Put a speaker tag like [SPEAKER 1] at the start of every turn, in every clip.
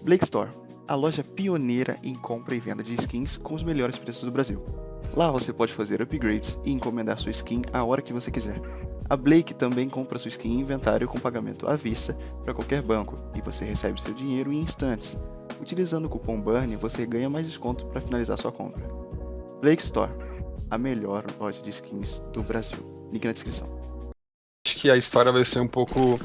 [SPEAKER 1] Blake Store, a loja pioneira em compra e venda de skins com os melhores preços do Brasil. Lá você pode fazer upgrades e encomendar sua skin a hora que você quiser. A Blake também compra sua skin em inventário com pagamento à vista para qualquer banco e você recebe seu dinheiro em instantes. Utilizando o cupom BURN você ganha mais desconto para finalizar sua compra. Blake Store, a melhor loja de skins do Brasil. Link na descrição.
[SPEAKER 2] Acho que a história vai ser um pouco...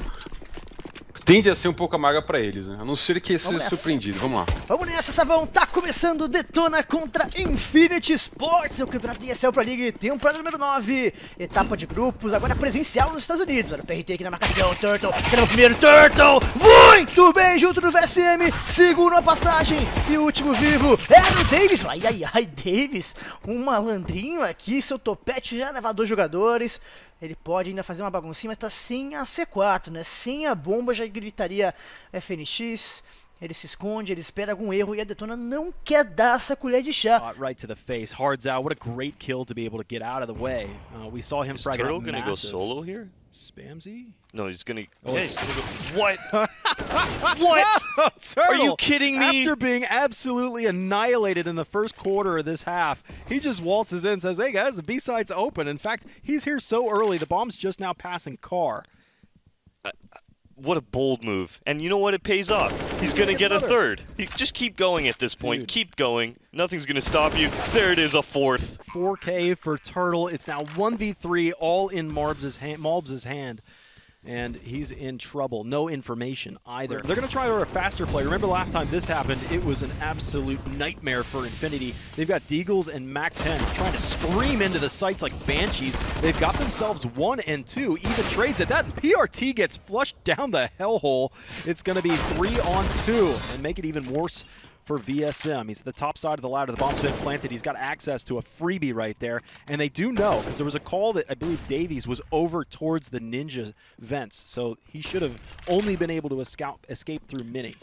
[SPEAKER 2] Tende a ser um pouco amarga pra eles, né? A não ser que seja surpreendido. Vamos lá.
[SPEAKER 3] Vamos nessa, Savão. Tá começando Detona contra Infinity Sports. O campeonato de ESL Pro League, temporada número 9. Etapa de grupos, agora presencial nos Estados Unidos. Olha o PRT aqui na marcação. Turtle, que era o primeiro. Turtle, muito bem, junto do VSM. Segundo a passagem. E o último vivo é o Davis. Ai, ai, ai, Davis. Um malandrinho aqui. Seu topete já leva 2 jogadores. Ele pode ainda fazer uma baguncinha, mas tá sem a C4, né? Sem a bomba já gritaria FNX. Ele se esconde, ele espera algum erro e a Detona não quer dar essa colher de chá.
[SPEAKER 4] Right to the face, Hard's out. What a great kill to be able to get out of the way. We saw him frag out
[SPEAKER 5] Turtle gonna go solo here?
[SPEAKER 4] Spamsy?
[SPEAKER 5] No, he's gonna.
[SPEAKER 4] Oh,
[SPEAKER 5] hey,
[SPEAKER 4] he's
[SPEAKER 5] he's gonna go, what? What? Are you kidding me?
[SPEAKER 4] After being absolutely annihilated in the first quarter of this half, he just waltzes in and says, hey guys, the B-side's open. In fact, he's here so early, the bomb's just now passing car.
[SPEAKER 5] What a bold move. And you know what? It pays off. He's gonna get a third. Just keep going at this point.
[SPEAKER 4] Dude.
[SPEAKER 5] Keep going. Nothing's gonna stop you. There it is, a fourth.
[SPEAKER 4] 4K for Turtle. It's now 1v3, all in Mobs' hand. And he's in trouble. No information either. They're going to try a faster play. Remember last time this happened, it was an absolute nightmare for Infinity. They've got Deagles and Mac-10 trying to scream into the sights like banshees. They've got themselves 1 and 2. Even trades at that. PRT gets flushed down the hellhole. It's going to be 3 on 2 and make it even worse for VSM. He's at the top side of the ladder. The bomb's been planted. He's got access to a freebie right there. And they do know, because there was a call that I believe Davies was over towards the Ninja vents. So he should have only been able to escape through Mini.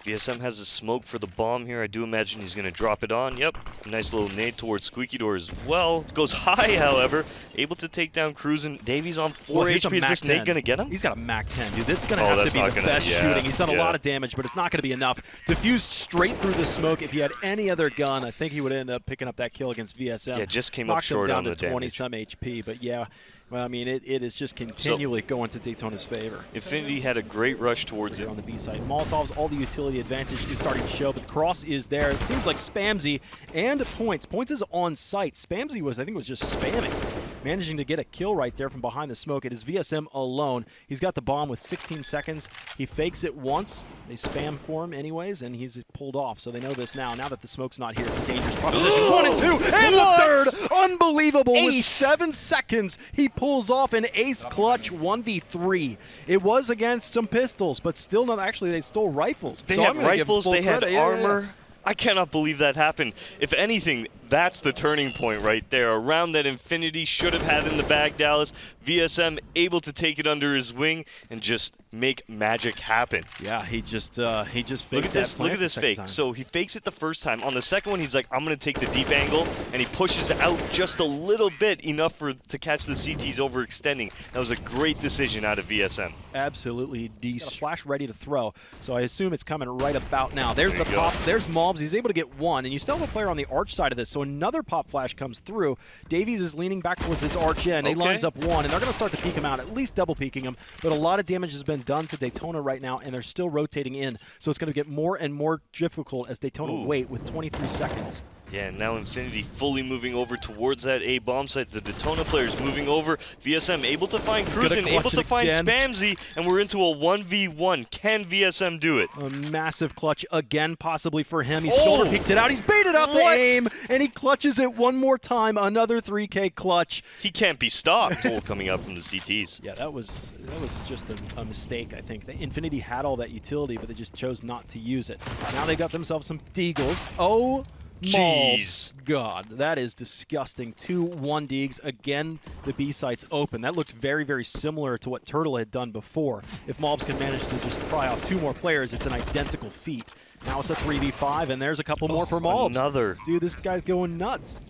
[SPEAKER 5] VSM has a smoke for the bomb here. I do imagine he's going to drop it on. Yep, nice little nade towards Squeaky Door as well. Goes high, however. Able to take down Cruz and Davies on 4 HP. Is this nade going to get him?
[SPEAKER 4] He's got a Mac-10, dude. That's going to have to be the best shooting. He's done a lot of damage, but it's not going to be enough. Diffused straight through the smoke. If he had any other gun, I think he would end up picking up that kill against VSM.
[SPEAKER 5] Yeah, just came up short on the
[SPEAKER 4] damage. Knocked him down to 20-some HP, but yeah. Well, I mean, it is just continually going to Daytona's favor.
[SPEAKER 5] Infinity had a great rush towards it.
[SPEAKER 4] On the B side. Molotov's all the utility advantage is starting to show, but the cross is there. It seems like Spamsy and Points. Points is on site. Spamsy was, I think, was just spamming. Managing to get a kill right there from behind the smoke. It is VSM alone. He's got the bomb with 16 seconds. He fakes it once. They spam for him anyways, and he's pulled off. So they know this now. Now that the smoke's not here, it's a dangerous proposition. 1 and 2, and the third! Unbelievable! Ace. With 7 seconds, he pulls off an ace clutch 1v3. It was against some pistols, but still not. Actually, they stole rifles.
[SPEAKER 5] They had rifles, they had armor. I cannot believe that happened. If anything, that's the turning point right there. A round that Infinity should have had in the bag, Dallas. VSM able to take it under his wing and just make magic happen.
[SPEAKER 4] Yeah, he just faked
[SPEAKER 5] look at this. Look at this fake.
[SPEAKER 4] Time.
[SPEAKER 5] So he fakes it the first time. On the second one, he's like, I'm gonna take the deep angle, and he pushes out just a little bit, enough to catch the CTs overextending. That was a great decision out of VSM.
[SPEAKER 4] Absolutely decent. Got a flash ready to throw, so I assume it's coming right about now. There's the pop. There's Mobs. He's able to get 1, and you still have a player on the arch side of this, so another pop flash comes through. Davies is leaning back towards this arch end. He lines up 1, and they're going to start to peek him out, at least double peeking him, but a lot of damage has been done to Detona right now, and they're still rotating in, so it's going to get more and more difficult as Detona wait with 23 seconds.
[SPEAKER 5] Yeah, now Infinity fully moving over towards that A bomb site. The Detona players moving over. VSM able to find Cruisin, able to find Spamsy, and we're into a 1v1. Can VSM do it?
[SPEAKER 4] A massive clutch again, possibly for him. He's shoulder peeked it out. He's baited out the aim, and he clutches it one more time. Another 3K clutch.
[SPEAKER 5] He can't be stopped. Coming up from the CTs.
[SPEAKER 4] Yeah, that was just a mistake, I think. The Infinity had all that utility, but they just chose not to use it. Now they got themselves some Deagles. Oh, jeez. God, that is disgusting. 2-1 Deags. Again, the B site's open. That looked very, very similar to what Turtle had done before. If Mobs can manage to just pry off 2 more players, it's an identical feat. Now it's a 3v5, and there's a couple more for Mobs.
[SPEAKER 5] Another.
[SPEAKER 4] Dude, this guy's going nuts.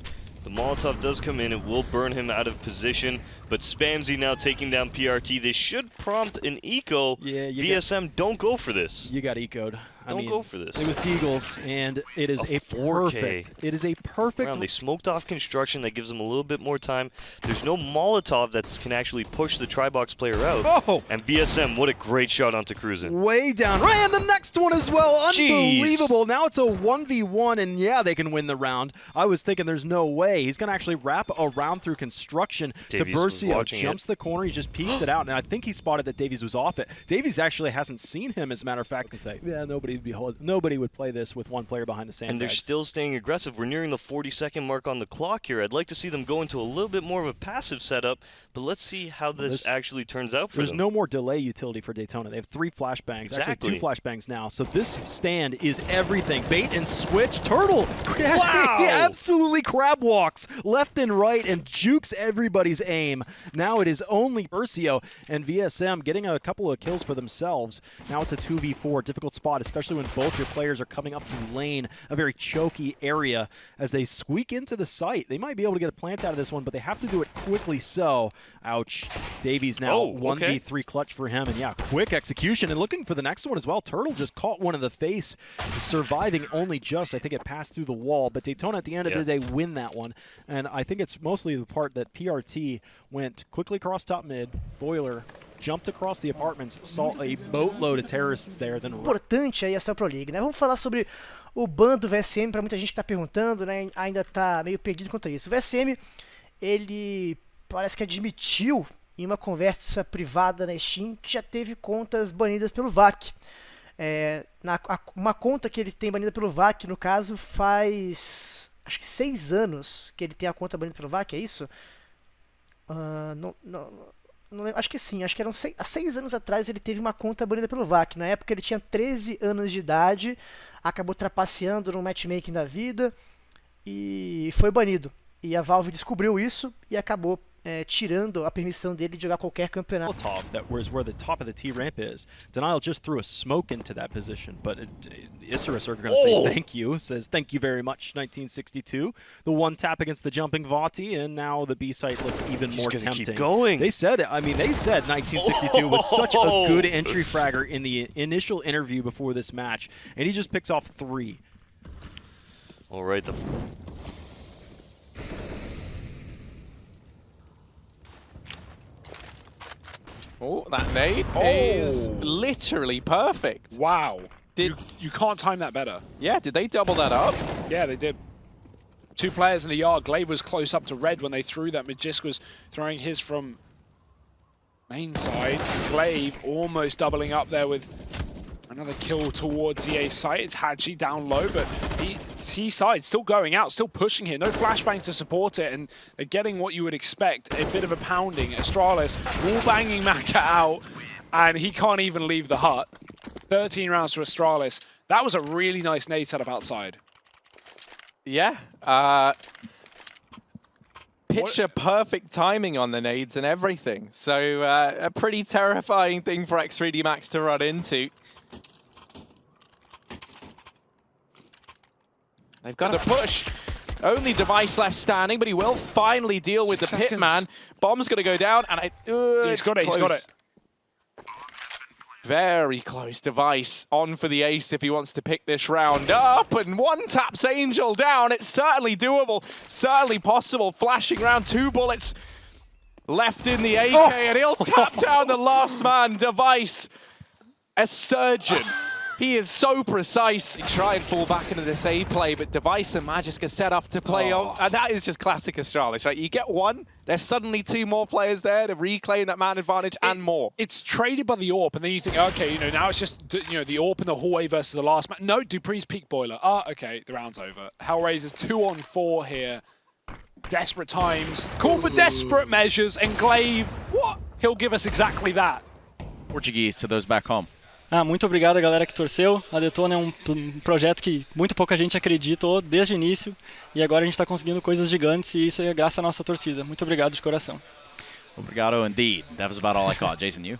[SPEAKER 5] The Molotov does come in. It will burn him out of position, but Spamsy now taking down PRT. They should prompt an eco.
[SPEAKER 4] Yeah,
[SPEAKER 5] VSM, don't go for this.
[SPEAKER 4] You got ecoed.
[SPEAKER 5] Don't go for this.
[SPEAKER 4] It was Deagles, and it is a
[SPEAKER 5] 4K.
[SPEAKER 4] perfect. It is a perfect.
[SPEAKER 5] They smoked off construction. That gives them a little bit more time. There's no Molotov that can actually push the Tribox player out.
[SPEAKER 4] Oh!
[SPEAKER 5] And VSM, what a great shot onto Cruisin'.
[SPEAKER 4] Way down. Right, and the next one as well.
[SPEAKER 5] Jeez.
[SPEAKER 4] Unbelievable. Now it's a 1v1, and yeah, they can win the round. I was thinking there's no way. He's going to actually wrap around through construction to Bercio. Jumps the corner. He just peeks it out, and I think he spotted that Davies was off it. Davies actually hasn't seen him, as a matter of fact, and say, yeah, nobody would play this with one player behind the sandbags.
[SPEAKER 5] And they're still staying aggressive. We're nearing the 40-second mark on the clock here. I'd like to see them go into a little bit more of a passive setup, but let's see how this actually turns out for them.
[SPEAKER 4] There's no more delay utility for Detona. They have 3 flashbangs, actually 2 flashbangs now. So this stand is everything. Bait and switch. Turtle!
[SPEAKER 5] Wow!
[SPEAKER 4] He absolutely crab walks left and right and jukes everybody's aim. Now it is only Bercio and VSM getting a couple of kills for themselves. Now it's a 2v4, difficult spot, especially when both your players are coming up through lane, a very choky area as they squeak into the site. They might be able to get a plant out of this one, but they have to do it quickly so. Ouch. Davies now 1v3 clutch for him, and yeah, quick execution and looking for the next one as well. Turtle just caught one in the face, surviving only just. I think it passed through the wall, but Detona at the end of the day win that one, and I think it's mostly the part that PRT went quickly across top mid, Boiler jumped across the apartments, saw a boatload of terrorists there, then...
[SPEAKER 3] Importante aí essa Pro League, né? Vamos falar sobre o ban do VSM, para muita gente que tá perguntando, né? Ainda tá meio perdido quanto a isso. O VSM, ele parece que admitiu em uma conversa privada na Steam que já teve contas banidas pelo VAC. Uma conta que ele tem banida pelo VAC, no caso, faz acho que 6 anos que ele tem a conta banida pelo VAC, é isso? Não lembro, acho que sim, acho que há 6 anos atrás ele teve uma conta banida pelo VAC. Na época ele tinha 13 anos de idade, acabou trapaceando no matchmaking da vida e foi banido. E a Valve descobriu isso e acabou tirando a permissão dele de jogar qualquer campeonato.
[SPEAKER 4] That was where the top of the T-ramp is. Denial just threw a smoke into that position, but Isurus are going to say thank you, says thank you very much, 1962. The one tap against the jumping Vati, and now the B site looks even more tempting.
[SPEAKER 5] Keep going.
[SPEAKER 4] They said 1962 was such a good entry fragger in the initial interview before this match, and he just picks off 3.
[SPEAKER 5] All right,
[SPEAKER 6] Oh, that nade is literally perfect.
[SPEAKER 7] Wow. You can't time that better.
[SPEAKER 6] Yeah, did they double that up?
[SPEAKER 7] Yeah, they did. 2 players in the yard. Glaive was close up to red when they threw that. Magisk was throwing his from main side. Glaive almost doubling up there with another kill towards the A site. It's Hadji down low, but T side still going out, still pushing here. No flashbangs to support it, and they're getting what you would expect, a bit of a pounding. Astralis wall banging Maka out, and he can't even leave the hut. 13 rounds to Astralis. That was a really nice nade setup outside.
[SPEAKER 6] Yeah. Picture perfect timing on the nades and everything. So a pretty terrifying thing for X3D Max to run into. They've got to push. Only Device left standing, but he will finally deal with the Pitman. Bomb's going to go down, and
[SPEAKER 7] he's got it, he's got it.
[SPEAKER 6] Very close. Device on for the ace if he wants to pick this round up, and one taps Angel down. It's certainly doable, certainly possible. Flashing around, 2 bullets left in the AK, and he'll tap down the last man. Device, a surgeon. He is so precise. He tried to fall back into this A play, but Device and Magisk are set up to play on. And that is just classic Astralis, right? You get one, there's suddenly 2 more players there to reclaim that man advantage and more.
[SPEAKER 7] It's traded by the AWP, and then you think, okay, now it's just, the AWP in the hallway versus the last man. No, Dupree's peak boiler. Okay, the round's over. Hellraiser's 2 on 4 here. Desperate times. Call for desperate measures, and Glaive, he'll give us exactly that.
[SPEAKER 8] Portuguese to those back home.
[SPEAKER 9] Muito obrigado a galera que torceu. A Detona é um projeto que muito pouca gente acreditou desde o início e agora a gente está conseguindo coisas gigantes e isso é graças à nossa torcida. Muito obrigado de coração.
[SPEAKER 8] Obrigado indeed. That was about all I caught. Jason, you?